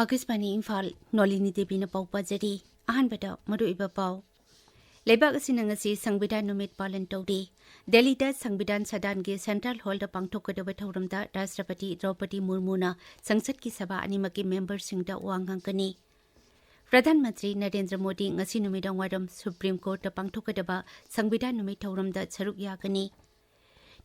Akasmani Imphal Nolini Devi na pau pajari ahanbada maruiba pau Lebak asinangasi Sangbidan Numit Palan Tawdi Delhi da Sangbidan Sadan ge Central Hall da pangthokadaba thauramda Rashtrapati Draupadi Murmu na Sangsad ki sabha animaki member singda wangangkani Pradhan Mantri Narendra Modi ngasi numidang wadam Supreme Court da pangthokadaba Sangbidan Numit thauramda charuk yakani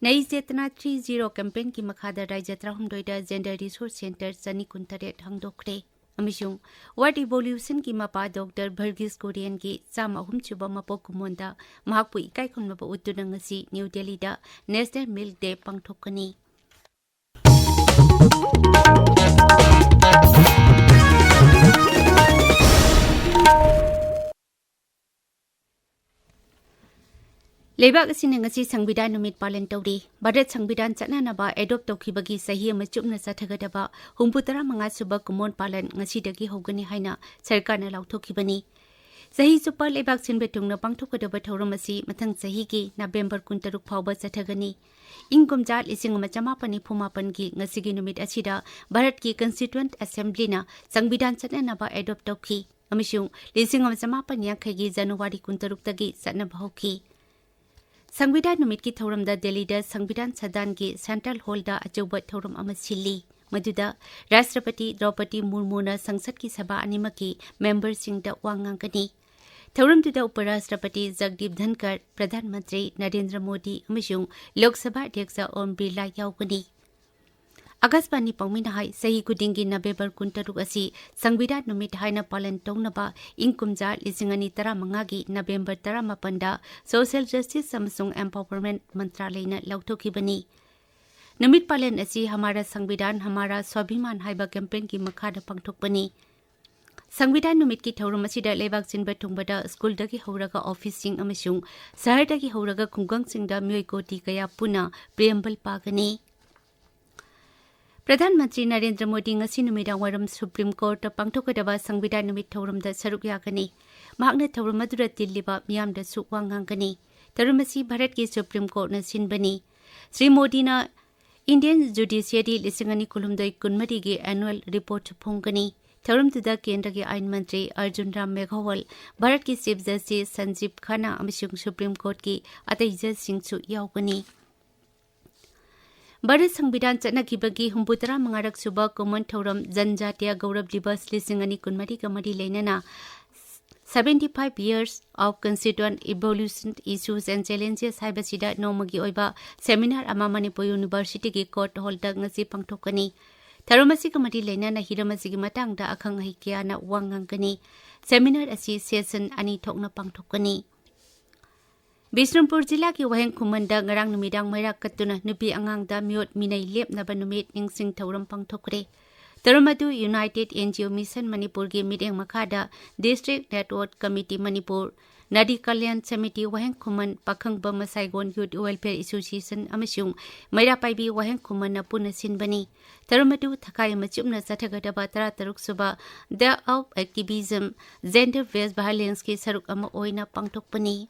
Nai Zetna 30 campaign ki makhada Raija Trahumdoida Gender Resource Center Sani Kuntaret hangdokre Amishung What Evolution ki mapa Dr. Verghese Korean ki Sama Humchuba Mapok Kumonda Mahakpu Ikai Kunmaba Uttunangasi New Delhi da National Milk Day pangthokani Lebak asinangasi Sangbidan Numit Palan Tawdi Bharat Sangbidan Chatnanaba adopt tawkhibagi sahi ama chupna sathagadaba humputara manga suba kumon palan ngasidagi hogani haina sarkarna lauthokibani sahi super lebak sinbe tungna pangthokadaba thauram asi mathang sahi gi November 13 phawba chathagani ingkumjat ising ama chamapani phumapan gi ngasigi numit asida Bharat ki Constituent Assembly na Sangbidan Chatnanaba adopt tawkhi amishung lising ama chamapan yankhai gi January 13 tagi satnaba hokhi Sangbidan Numit ki thauramda Delhi da Sangbidan Sadan ki Central Hall da achoba thauram ama silli maduda Rashtrapati Draupadi Murmu na Sangsad ki sabha animaki member singda wangangkani thauramduda Uparashtrapati Jagdeep Dhankar Pradhan Mantri Narendra Modi amishung Lok Sabha Adhyaksha Om Birla yaugani Akasmani Pangmina hai sahi kudingi November 13 asi Sangbidan Numit haina palan tongnaba ingkumja lisingani tara mangagi November 18 da Social Justice Samsung Empowerment Mantralayna lauthokibani Numit palan asi Hamara Sangbidan Hamara Swabhiman haiba campaign ki makhada pangthokbani Sangbidan Numit ki thauram asida lebak sinba thungbada school dagi horaga office sing amashung sahar dagi horaga khunggang singda myoi koti kaya puna preamble pagani Pradhan Mantri Narendra Modi ngasi numidang waram Supreme Court pangthokadaba Sangbidan Numit thauramda saruk yakani mahakna thauram adura tilliba miyamda sukwangangkani tharumasi Bharat ki Supreme Court na sinbani Sri Modi na Indian Judiciary lisingani kulumdoi kunmari gi annual report phongkani thaurumtuda Kendra ki Ain Mantri Arjun Ram Meghawal Bharat ki Chief Justice Sanjeev Khanna amishung Supreme Court ki atai judge singchu yaugani Bharat Sangbidan Chatnakibagi humputara mangarak suba common thauram Janjatiya Gaurav Divas lisingani kunmari kamari leinana 75 years of constituent evolution issues and challenges haibasida nomagi oiba seminar ama Manipuri University ki court hall da ngasi pangthokani tharumasi kamari leinana hiramasi gi matangda akhang hikya na wangangkani seminar asi session ani thokna pangthokani Bishnupur Jilla ki Waheng Khumanda ngarang numidang mayrak katuna nupi angang da miot minay lepnaba numit ningsing thauram pangthokre Taramadu United NGO Mission Manipur gi mideng makhada District Network Committee Manipur Nadi Kalyan Committee Waheng Khuman Pakhang Bama Saigon Youth Welfare Association amashung mayra paibi Waheng Khuman na puna sinbani Taramadu thakai machumna sathagadaba tara taruk suba The of Activism Gender Based Violence ki saruk ama oina pangthokpani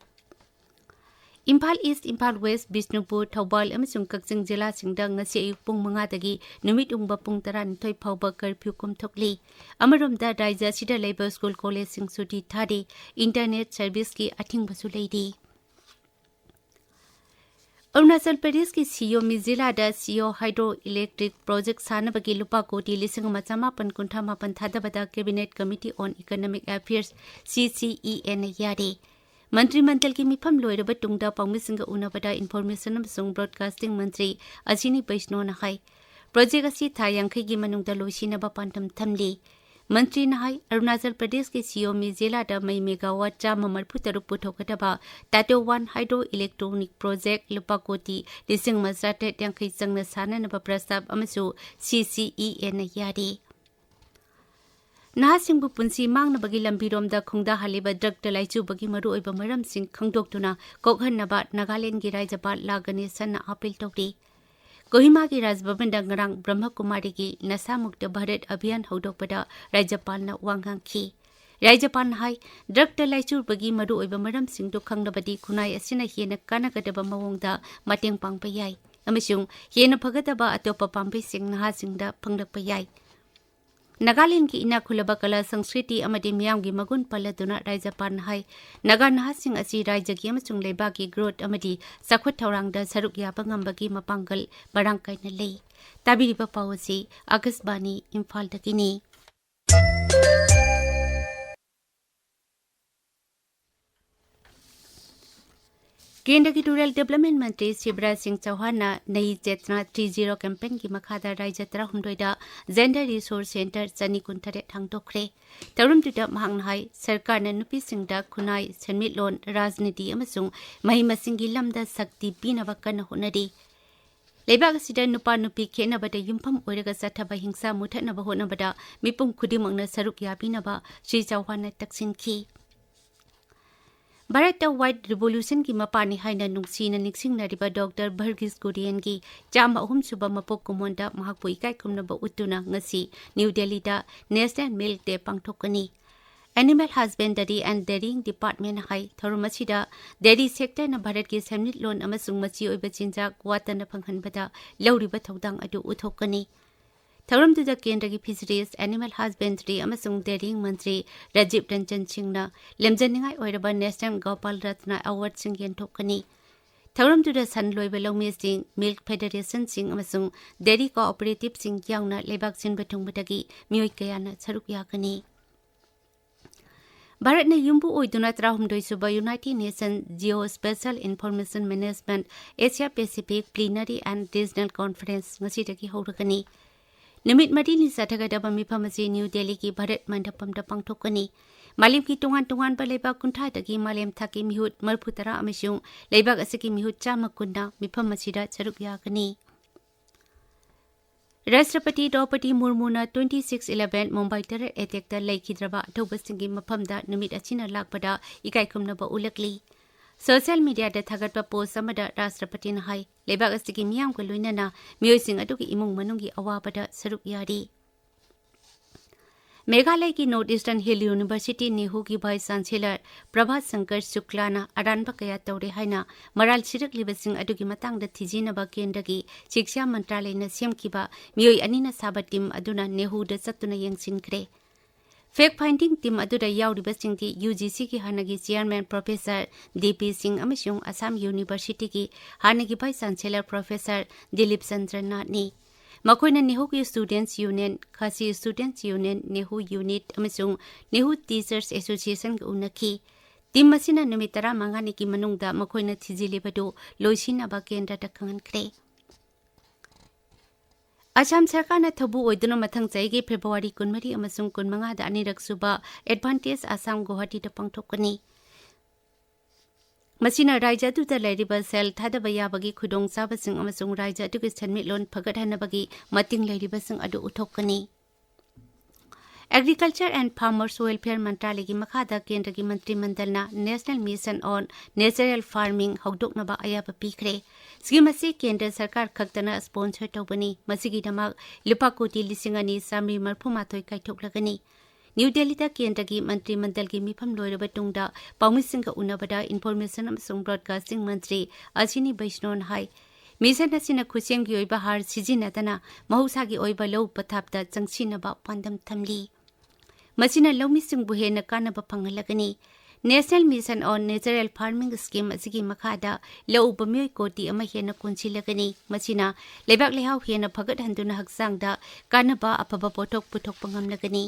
Imphal East, Imphal West, Bishnupur, Thaubal amasung Kakching Jilla singda ngasi ayuk pung 5 dagi numit ungba pung 12 phawba curfew kumthokli amaromda raija sida labor school college sing suti thari internet service ki athingbasu leidi Arunachal Pradesh ki CEO Mizila da CEO Hydroelectric Project sanabagi lupa koti lising mapan kuntamapan thadabada Cabinet Committee on Economic Affairs CCEN yari Mantri Mandal ki mifam loiraba tungda pangmisinga unabada information amsung broadcasting mantri Ajini Baishno na hai project asi thayangkhai gi manungda loisinaba pantam thamli mantri na hai Arunachal Pradesh ki CEO Mizela da mai megawatt chama marphutaruk puthokataba Tato 1 hydroelectronic project lupakoti lising masrate yangkhai changna sananaba prastab amasu CCEN yari Nahasingbu punsi mangna bagi lambiromda khungda haliba drug talaichu bagi maru oiba maram sing khangdoktuna kokhanaba Nagaland gi Rajapal lagani sanna appeal tawri Kohima gi Rajbhavan da ngarang Brahma Kumari gi Nasa Mukta Bharat Abhiyan hodokpada Rajapal na wangangki Rajapal hai drug talaichu bagi maru oiba maram sing do khangnabadi khunai asina hena kanagadaba mawongda mateng pangpa yai amashung hena phagadaba atopa pampai sing nahasingda phanglakpa yai Nagaland ki ina khulaba kala Sangskriti amadi miyamgi magun paladuna Raijapan hai Naga nahasing asi Raijagi amasung leibaki growth amadi sakhwat thaurangda saruk yaba ngambagi mapanggal barangkai na lei tabiriba pawasi Akasbani Imphal dakini केंद्र की rural development मंत्री शिवराज सिंह चौहान नई चेतना 30 campaign की मखादा राज्य 13 gender resource centre चनी कुंथरे थांगदोखरे तरुमदुदा महांगहाई सरकार ने नुपीसिंगदा खुनाई सेनमिटलोन राजनीति अमसुंग मही मसिंगी लमदा शक्ति पीनबा कन होनरी लेबाग सिदा नुपा नुपी खेनबदा युमफम ओइरगा सथबा हिंसा मुथनबा होनबदा मिपुम खुदिमंगना सरुक याबिनबा श्री चौहान तक्सिनखी भारत व्हाइट रिवोल्यूशन की मपानी हाइना नुंगसीना निक्सिंगनारिबा डॉक्टर भर्गीस कुरियन की चाम अहुम सुबा मपोक कुमोंदा महाकु इकाई कुमनबा उतुना ngasi न्यू दिल्लीदा नेशनल मिल्क डे पांगथोकनी animal husbandry and dairying department हाई थोरमसिदा डेयरी सेक्टर न भारत की सेमनिटलोन अमसुंग मची ओइबा चिंजाक वातन फंगहनबदा लौरिबा थौदांग अदु उथोकनी थौरमदुदा केंद्र की फिशरीज एनिमल हस्बेंडरी अमसुंग डेयरिंग मंत्री राजीव रंजन सिंहना लेमजनिंगाई ओइरबा नेशनल गोपाल रत्न अवार्ड सिंह यंथोकनी थौरमदुदा सन लोइबा लौमी सिंह मिल्क फेडरेशन सिंह अमसुंग डेयरी कोऑपरेटिव सिंह यावना लेबाक सिनबा थुंगबदगी मियोय कयाना सरुक यागनी भारत ने युम्बु ओइदुना 38 सुबा United nation Jio special information management Asia Pacific plenary and regional conference ngasi हौरगनी Numit Madini Satagada Mipamasi New Delhi ki Bharat Mandapam da Pangtokani. Malim ki tungan baleba kuntadagi Malim Taki Mihut Marputara Amishung, Lebag Asiki Mihut Chamakunda, Mipamasida Charukyakani. Rashtrapati Draupadi Murmu na 26/11 Mumbai terror attack da Laikhidraba Tobasingi Mapamda Numit Achina Lakpada Ikaikumna ba ulakli. Social media da thagatpa post amada Rashtrapati na hai lebak asigi miyam ko luinana miyoy sing adugi imung manungi awabada saruk yari Meghalaya की north eastern हिल university Nehu की vice chancellor प्रभात शंकर शुक्लाना अरानबा कया तौरे हाइना moral सिरकलिबसिंग अदुगी मतंगदा थिजिनबा केंद्रगी शिक्षा मंत्रालयना सेमखिबा मियोय अनिना साबा team अदुना नेहूदा चत्तुना यंगसिनख्रे Fact finding team aduda yauribasing ti UGC ki hanagi chairman Professor DP Singh amashung Assam University ki hanagi vice chancellor Professor Dilip Chandra Natni makoina Nehu ki students union Khasi students union Nehu unit amashung Nehu teachers association ki unaki team masina numitara mangani ki manungda makoina thijilibadu loisina ba kendra takangankre Assam Sarkar na thabu oiduna mathang chaigi February 12 amasung 15 da anirak suba advantage Assam Guwahati da pangthokani Masina Raija du da lairiba sel thadaba yabagi khudong sabasing amasung Raija du ki sanmitlon phagathanabagi mating lairiba sing adu uthokani Agriculture and Farmers Welfare Mantralaya ki makhada kendra ki mantri mandalna National Mission on Natural Farming hogdoknaba ayaba pikre Skimasi kendra sarkar khaktana sponsor tawbani masigi damak lupa koti lisingani samri marphumathoi kaithoklagani New Delhi da kendra ki mantri mandal ki mifam loiraba tungda pawmising ka unabada information amsung broadcasting mantri Ashini Vaishnaw hai Mission asina khusem gi oiba har sijinadana mahusa gi oiba low pathapta changsinaba pandam thamli Masina lomising buhena kanaba panghalagani National Mission on Natural Farming Scheme asigi makhada lau bamyoy koti ama hena kunsilagani masina lebak lehau hena phagat handuna haksangda kanaba apaba potok putok pangamlagani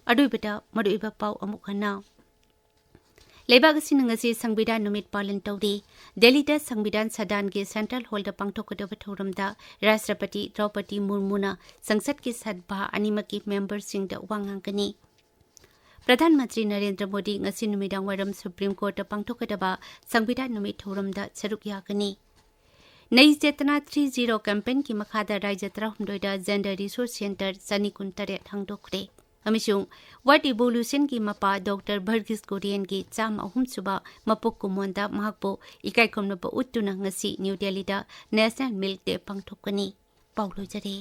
aduibata maduiba pau amukhana lebak sinangasi Sangbidan numit palan tawdi Delhi da Sangbidan Sadan ke Central Hall da pangthokadaba thoramda Rashtrapati Draupadi Murmu na Sangsad ki sadbha animaki member sing da wangangani प्रधानमंत्री Narendra Modi ngasi numidang waram Supreme Court da pangthokadaba Sangbidan numit thoramda saruk yakani Nai Chetna 30 campaign ki makhada Rajya 13 da Gender Resource Center Chani kuntare thangdokre amishung What Evolution ki mapa Dr. Verghese Kurian ki cham ahum suba mapok kumonda mahakpo ikai komna ba uttuna ngasi New Delhi da National Milk Day pangthokani paulo jare